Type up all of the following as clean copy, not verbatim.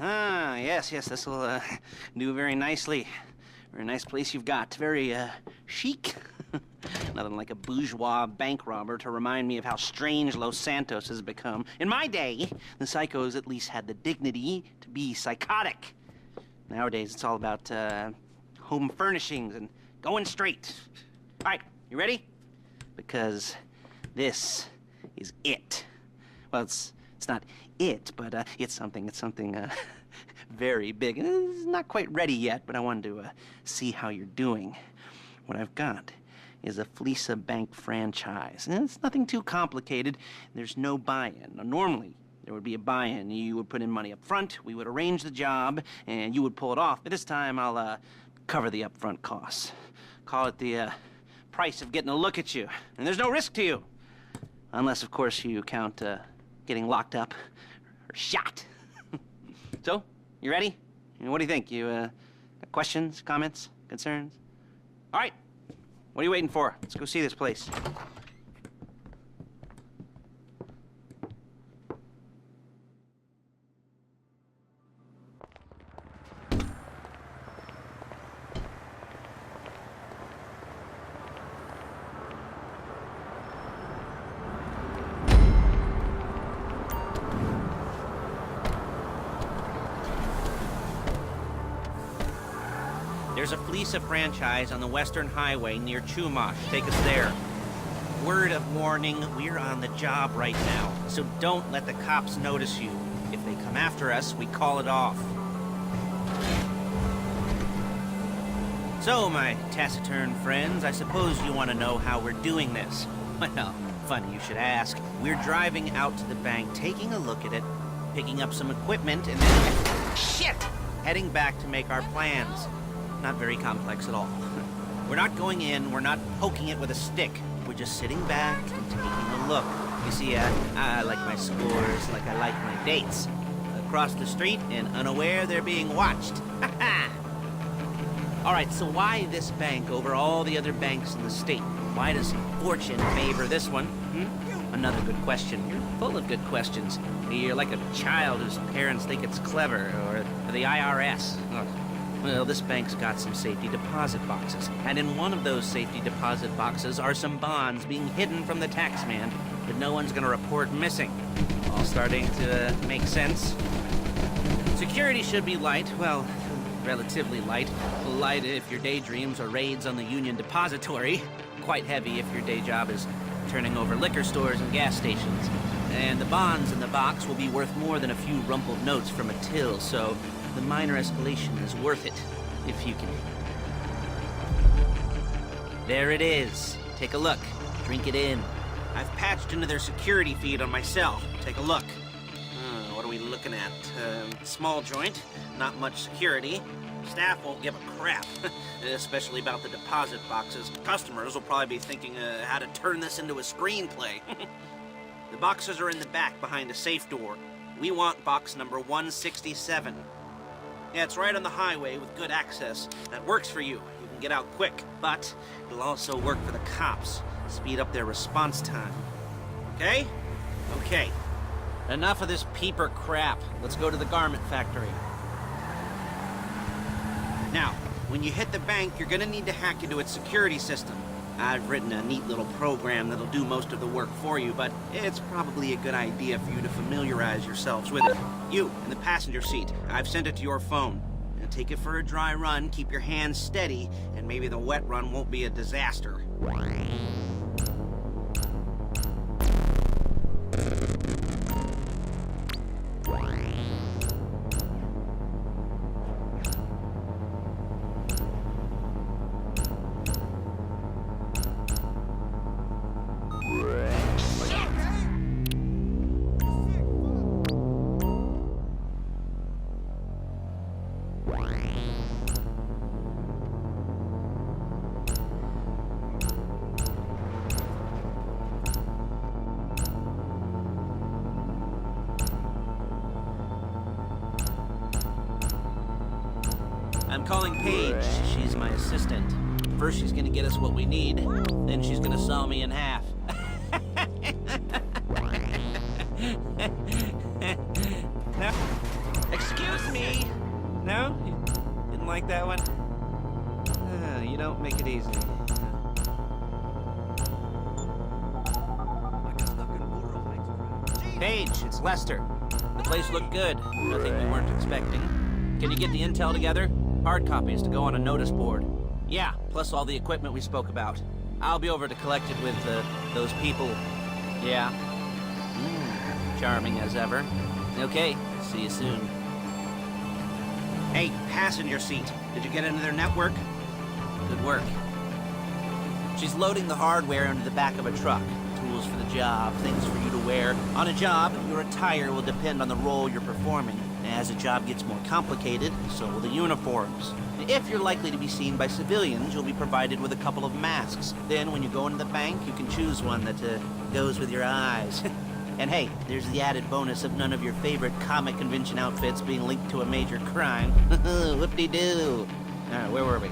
Ah, yes, this will do very nicely. Very nice place you've got. Very chic. Nothing like a bourgeois bank robber to remind me of how strange Los Santos has become. In my day, the psychos at least had the dignity to be psychotic. Nowadays, it's all about home furnishings and going straight. All right, you ready? Because this is it. Well, it's not it, but it's something very big. It's not quite ready yet, but I wanted to see how you're doing. What I've got is a Fleeca bank franchise. And it's nothing too complicated. There's no buy-in. Now, normally, there would be a buy-in. You would put in money up front, we would arrange the job, and you would pull it off. But this time, I'll cover the upfront costs. Call it the price of getting a look at you. And there's no risk to you. Unless, of course, you count getting locked up or shot. So, you ready? What do you think? You got questions, comments, concerns? All right. What are you waiting for? Let's go see this place. There's a Fleeca franchise on the Western Highway near Chumash. Take us there. Word of warning, we're on the job right now, so don't let the cops notice you. If they come after us, we call it off. So, my taciturn friends, I suppose you want to know how we're doing this. Well, funny you should ask. We're driving out to the bank, taking a look at it, picking up some equipment, and then... Shit! Heading back to make our plans. Not very complex at all. We're not going in, we're not poking it with a stick. We're just sitting back and taking a look. You see, I like my scores like I like my dates. Across the street and unaware they're being watched. All right, so why this bank over all the other banks in the state? Why does fortune favor this one? Another good question. You're full of good questions. You're like a child whose parents think it's clever, or the IRS. Oh. Well, this bank's got some safety deposit boxes, and in one of those safety deposit boxes are some bonds being hidden from the tax man that no one's gonna report missing. All starting to make sense. Security should be light, well, relatively light. Light if your daydreams are raids on the Union Depository. Quite heavy if your day job is turning over liquor stores and gas stations. And the bonds in the box will be worth more than a few rumpled notes from a till, so the minor escalation is worth it, if you can. There it is. Take a look. Drink it in. I've patched into their security feed on my cell. Take a look. What are we looking at? Small joint, not much security. Staff won't give a crap, especially about the deposit boxes. Customers will probably be thinking how to turn this into a screenplay. The boxes are in the back behind a safe door. We want box number 167. Yeah, it's right on the highway with good access. That works for you. You can get out quick, but it'll also work for the cops. Speed up their response time. Okay? Okay. Enough of this peeper crap. Let's go to the garment factory. Now, when you hit the bank, you're gonna need to hack into its security system. I've written a neat little program that'll do most of the work for you, but it's probably a good idea for you to familiarize yourselves with it. You, in the passenger seat, I've sent it to your phone. Now take it for a dry run, keep your hands steady, and maybe the wet run won't be a disaster. I'm calling Paige. She's my assistant. First she's gonna get us what we need, then she's gonna saw me in half. Excuse me. No? You didn't like that one? You don't make it easy. Paige, it's Lester. The place looked good. Nothing we weren't expecting. Can you get the intel together? Hard copies to go on a notice board. Yeah, plus all the equipment we spoke about. I'll be over to collect it with those people. Yeah. Charming as ever. Okay, see you soon. Hey, passenger seat. Did you get into their network? Good work. She's loading the hardware into the back of a truck. Tools for the job, things for you to wear. On a job, your attire will depend on the role you're performing. As the job gets more complicated, so will the uniforms. If you're likely to be seen by civilians, you'll be provided with a couple of masks. Then, when you go into the bank, you can choose one that goes with your eyes. And hey, there's the added bonus of none of your favorite comic convention outfits being linked to a major crime. Whoop-de-doo. Where were we?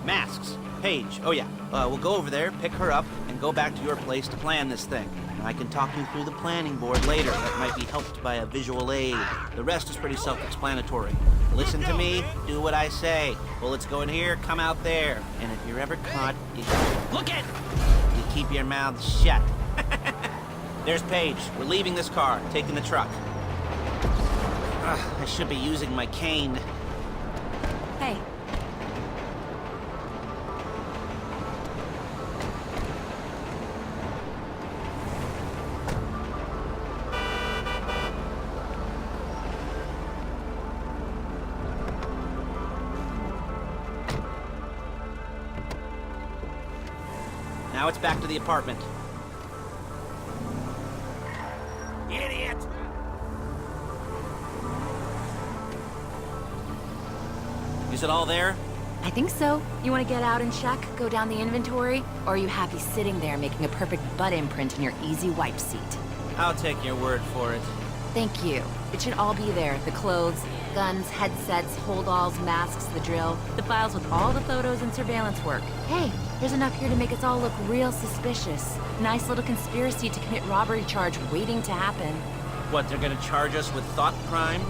Masks. Paige. Oh yeah. We'll go over there, pick her up, and go back to your place to plan this thing. I can talk you through the planning board later. That might be helped by a visual aid. The rest is pretty self-explanatory. Listen to me, do what I say. Bullets go in here, come out there. And if you're ever caught, you keep your mouth shut. There's Paige. We're leaving this car, taking the truck. I should be using my cane. Hey. Now it's back to the apartment. Idiot! Is it all there? I think so. You want to get out and check, go down the inventory? Or are you happy sitting there making a perfect butt imprint in your easy wipe seat? I'll take your word for it. Thank you. It should all be there. The clothes, guns, headsets, holdalls, masks, the drill. The files with all the photos and surveillance work. Hey, there's enough here to make us all look real suspicious. Nice little conspiracy to commit robbery charge waiting to happen. What, they're gonna charge us with thought crime?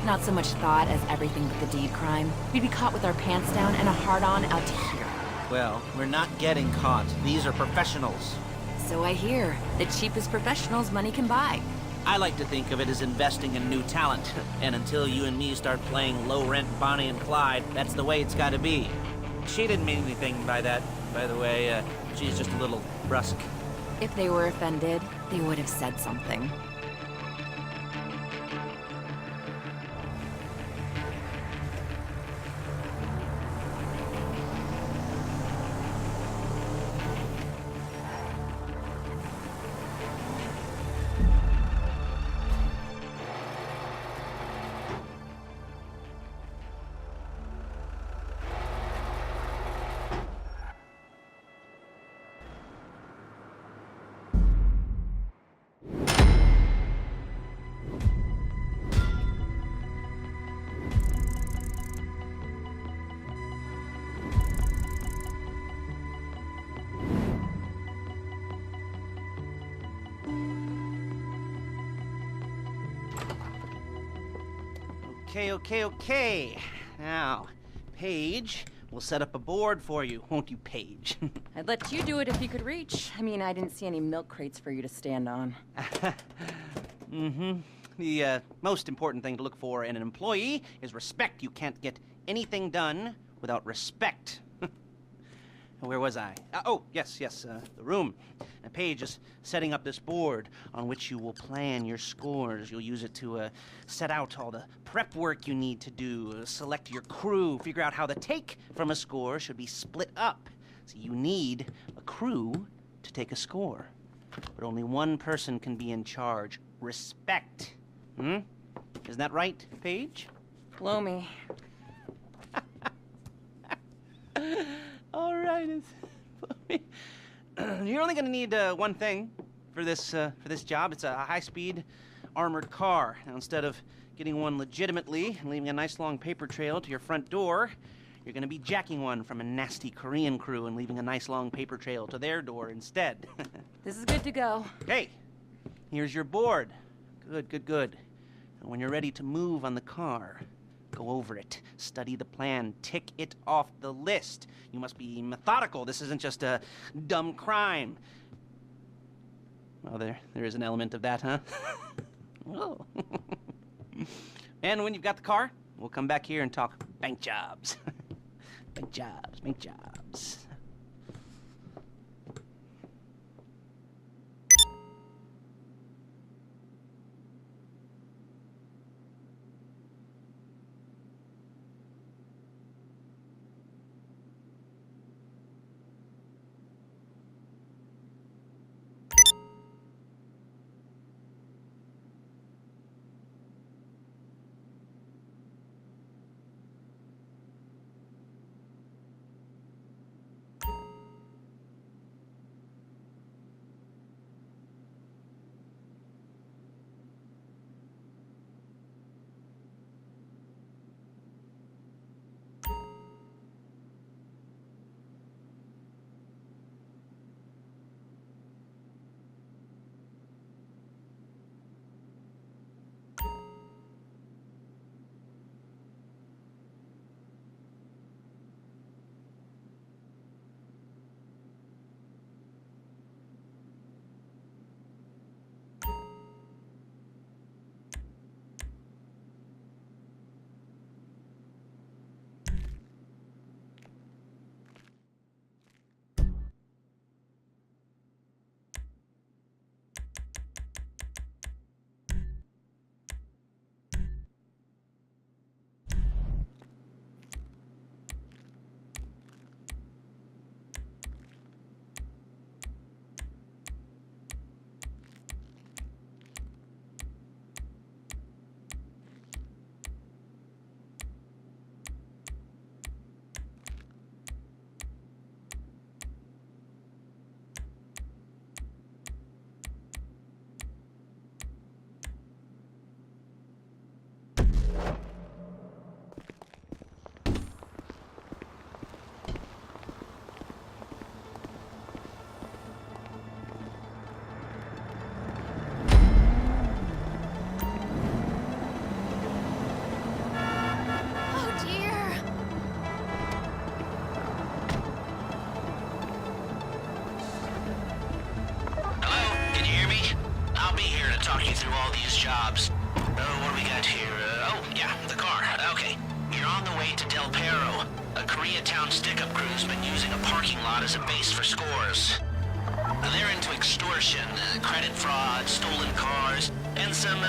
Not so much thought as everything but the deed crime. We'd be caught with our pants down and a hard-on out to here. Well, we're not getting caught. These are professionals. So I hear. The cheapest professionals money can buy. I like to think of it as investing in new talent. And until you and me start playing low-rent Bonnie and Clyde, that's the way it's gotta be. She didn't mean anything by that, by the way. She's just a little brusque. If they were offended, they would have said something. Okay. Now, Paige, we'll set up a board for you, won't you, Paige? I'd let you do it if you could reach. I mean, I didn't see any milk crates for you to stand on. The most important thing to look for in an employee is respect. You can't get anything done without respect. Where was I? Yes, the room. And Paige is setting up this board on which you will plan your scores. You'll use it to set out all the prep work you need to do, select your crew, figure out how the take from a score should be split up. So you need a crew to take a score. But only one person can be in charge. Respect. Isn't that right, Paige? Blow me. All right, you're only going to need one thing for this job. It's a high-speed armored car. Now, instead of getting one legitimately and leaving a nice long paper trail to your front door, you're going to be jacking one from a nasty Korean crew and leaving a nice long paper trail to their door instead. This is good to go. Hey, here's your board. Good. And when you're ready to move on the car, Go over it. Study the plan. Tick it off the list. You must be methodical. This isn't just a dumb crime. Well, there is an element of that, huh? Oh. And when you've got the car, we'll come back here and talk bank jobs. Bank jobs, bank jobs. talk you through all these jobs. What do we got here? Oh, yeah, the car. Okay. You're on the way to Del Perro. A Koreatown stick-up crew's been using a parking lot as a base for scores. They're into extortion, credit fraud, stolen cars, and some,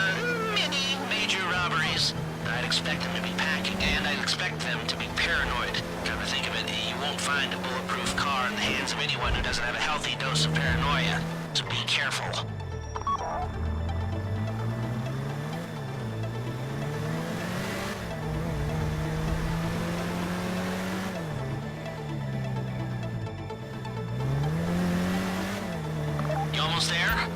mini major robberies. I'd expect them to be packing, and I'd expect them to be paranoid. Come to think of it, you won't find a bulletproof car in the hands of anyone who doesn't have a healthy dose of paranoia. So be careful. You almost there?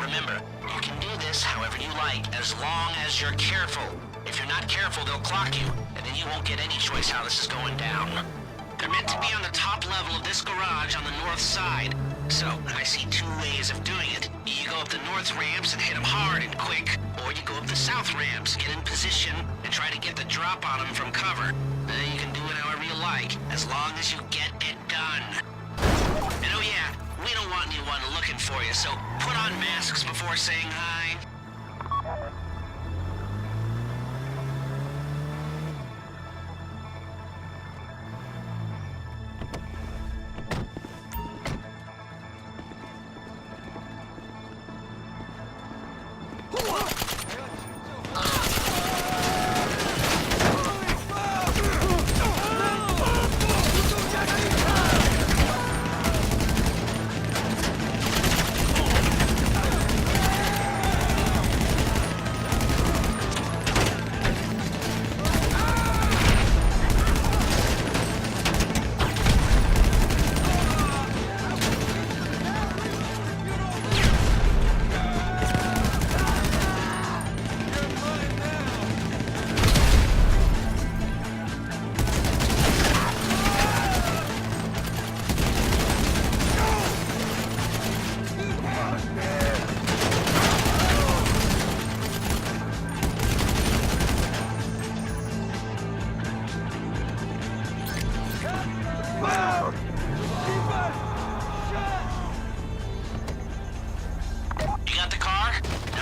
Remember, you can do this however you like, as long as you're careful. If you're not careful, they'll clock you, and then you won't get any choice how this is going down. They're meant to be on the top level of this garage on the north side. So, I see two ways of doing it. You go up the north ramps and hit them hard and quick, or you go up the south ramps, get in position, and try to get the drop on them from cover. You can do it however you like, as long as you get it done. And oh yeah, we don't want anyone looking for you, so put on masks before saying hi.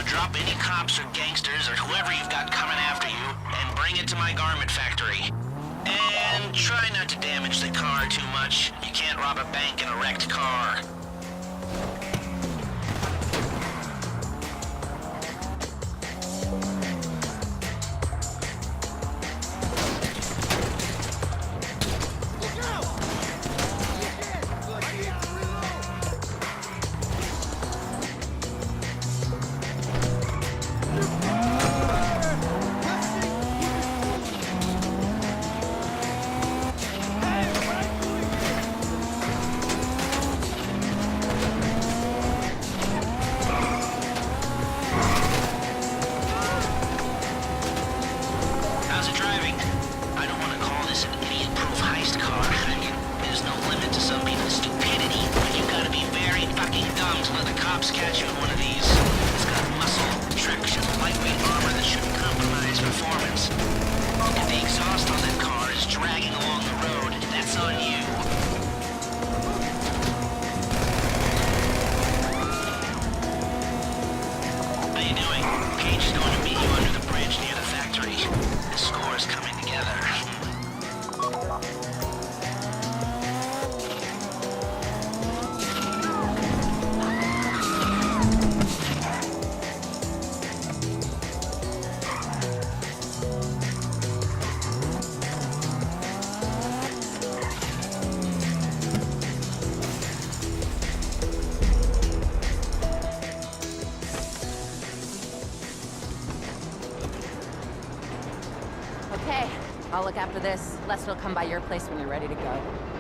drop any cops or gangsters or whoever you've got coming after you, and bring it to my garment factory. And try not to damage the car too much. You can't rob a bank in a wrecked car. How's it driving? I don't want to call this an idiot-proof heist car. I mean, there's no limit to some people's stupidity, but you gotta be very fucking dumb to let the cops catch you in one of these. It's got muscle, traction, lightweight armor that shouldn't compromise performance. If the exhaust on that car is dragging along the road, that's on you. How you doing? Paige is going to meet you under the bridge near the factory. The score is coming together. Okay, I'll look after this. Lester will come by your place when you're ready to go.